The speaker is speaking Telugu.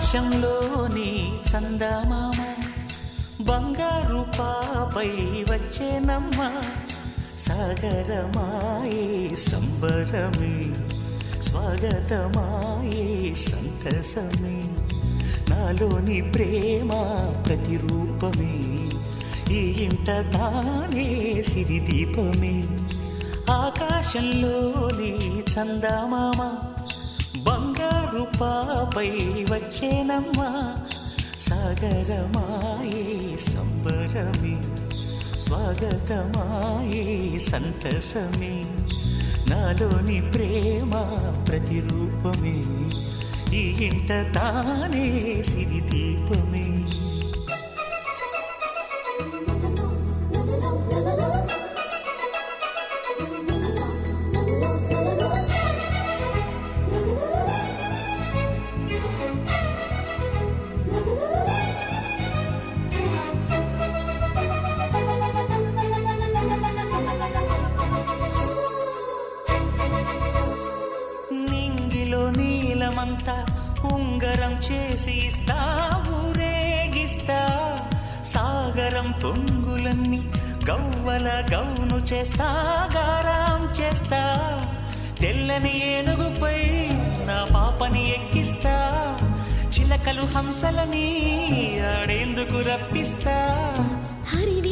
ఆకాశంలోని చందమామ బంగారు పాపై వచ్చేనమ్మ సాగరమాయే సంబరమే స్వాగతమాయే సంతసమే నాలోని ప్రేమ ప్రతిరూపమే ఈ ఇంట తానే సిరిదీపమే ఆకాశంలోని చందమామ బంగారు పాపై వచ్చేనమ్మ సాగరమాయే సంబరమే స్వాగతమాయే సంతసమే నాలోని ప్రేమ ప్రతిరూపమే ఈ ఇంట తానే సిరిదీపమే నీలమంతా ఉంగరం చేసి ఇస్తా ఊరేగిస్తా సాగరం పొంగులన్నీ గవ్వల గౌను చేస్తా గారాం చేస్తా తెల్లని ఏనుగుపై నా పాపని ఎక్కిస్తా చిలకలు హంసలని ఆడేందుకు రప్పిస్తా హరివి